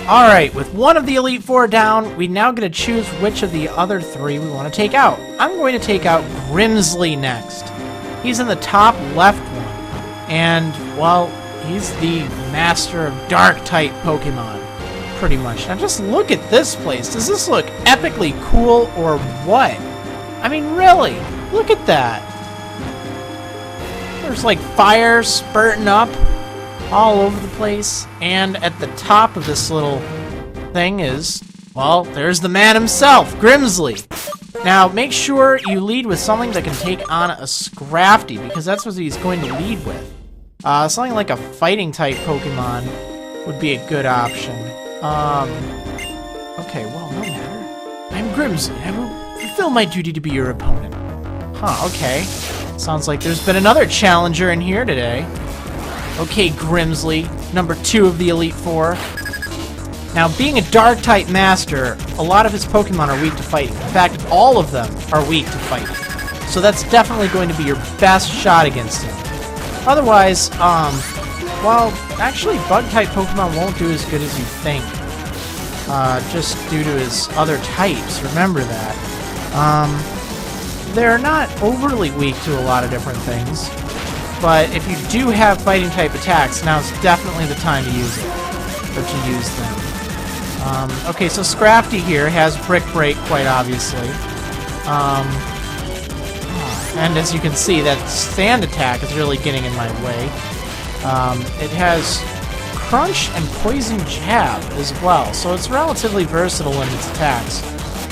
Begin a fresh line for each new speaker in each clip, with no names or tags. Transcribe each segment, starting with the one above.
Alright, with one of the Elite Four down, we now get to choose which of the other three we want to take out. I'm going to take out Grimsley next. He's in the top left one. And, well, he's the master of Dark-type Pokemon, pretty much. Now just look at this place. Does this look epically cool or what? I mean, really, look at that. There's like fire spurting up all over the place, and at the top of this little thing is, well, there's the man himself, Grimsley. Now, make sure you lead with something that can take on a Scrafty, because that's what he's going to lead with. Something like a fighting-type Pokemon would be a good option. Okay, well, no matter. I'm Grimsley. I will fulfill my duty to be your opponent. Huh, okay. Sounds like there's been another challenger in here today. Okay, Grimsley, number 2 of the Elite Four. Now, being a Dark-type master, a lot of his Pokemon are weak to fighting. In fact, all of them are weak to fighting. So that's definitely going to be your best shot against him. Otherwise, well, actually, Bug-type Pokemon won't do as good as you think. Just due to his other types, remember that. They're not overly weak to a lot of different things. But if you do have fighting-type attacks, now's definitely the time to use it. Or to use them. Okay, so Scrafty here has Brick Break, quite obviously. And as you can see, that Sand Attack is really getting in my way. It has Crunch and Poison Jab as well, so it's relatively versatile in its attacks.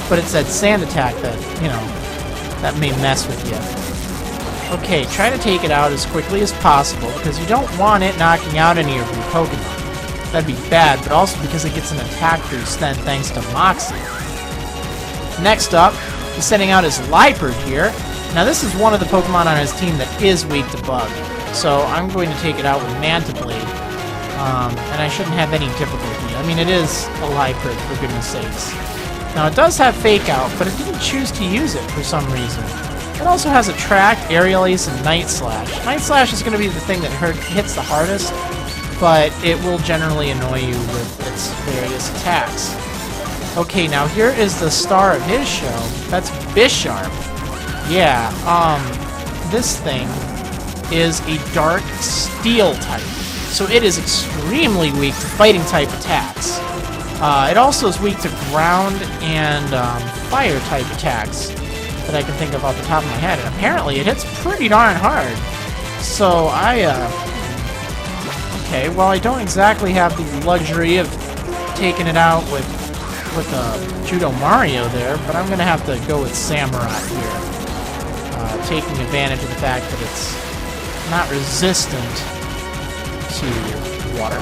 But it's that Sand Attack that, you know, that may mess with you. Okay, try to take it out as quickly as possible, because you don't want it knocking out any of your Pokemon. That'd be bad, but also because it gets an attack boost then thanks to Moxie. Next up, he's sending out his Liepard here. Now this is one of the Pokemon on his team that is weak to Bug, so I'm going to take it out with Manta Blade. And I shouldn't have any difficulty. I mean, it is a Liepard, for goodness sakes. Now it does have Fake Out, but it didn't choose to use it for some reason. It also has Attract, Aerial Ace, and Night Slash. Night Slash is going to be the thing that hits the hardest, but it will generally annoy you with its various attacks. Okay, now here is the star of his show. That's Bisharp. Yeah, this thing is a Dark Steel type, so it is extremely weak to fighting type attacks. It also is weak to ground and fire type attacks that I can think of off the top of my head, and apparently it hits pretty darn hard. So okay, well, I don't exactly have the luxury of taking it out with Judo Mario there, but I'm gonna have to go with Samurott here, taking advantage of the fact that it's not resistant to water.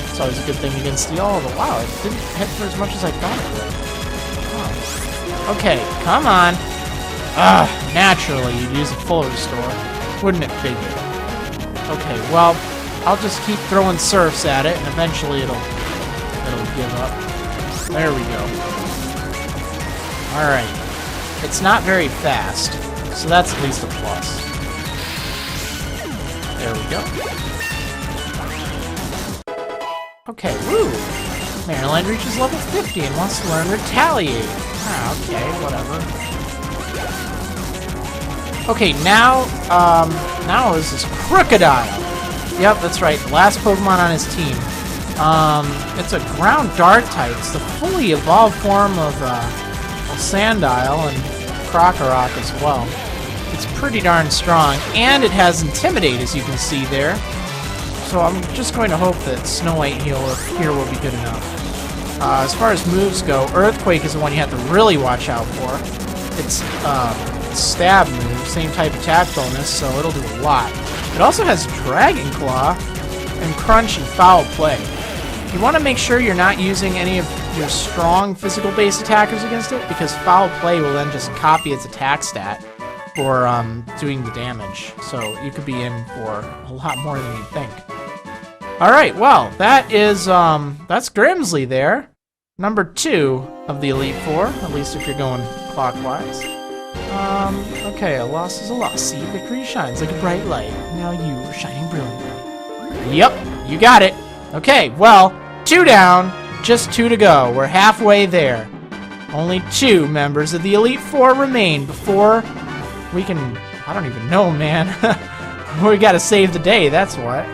It's always a good thing against Steel. But wow, it didn't hit for as much as I thought it would. Oh. Okay, come on. Naturally, you'd use a full restore. Wouldn't it figure? Okay, well, I'll just keep throwing surfs at it, and eventually it'll give up. There we go. Alright. It's not very fast, so that's at least a plus. There we go. Okay, woo! Marriland reaches level 50 and wants to learn Retaliate. Okay, whatever. Okay, now is this Crocodile. Yep, that's right, the last Pokemon on his team. It's a ground Dark type. It's the fully evolved form of Sandile and Krokorok as well. It's pretty darn strong, and it has Intimidate, as you can see there. So I'm just going to hope that Snow White here will be good enough. As far as moves go, Earthquake is the one you have to really watch out for. It's stab move, same type attack bonus, so it'll do a lot. It also has Dragon Claw and Crunch and Foul Play. You want to make sure you're not using any of your strong physical-based attackers against it, because Foul Play will then just copy its attack stat for doing the damage. So you could be in for a lot more than you'd think. Alright, well, that's Grimsley there. Number 2 of the Elite Four, at least if you're going clockwise. Okay, a loss is a loss. See, victory shines like a bright light. Now you are shining brilliantly. Yep, you got it. Okay, well, 2 down. Just 2 to go. We're halfway there. Only 2 members of the Elite Four remain before we can... I don't even know, man. We gotta save the day, that's what.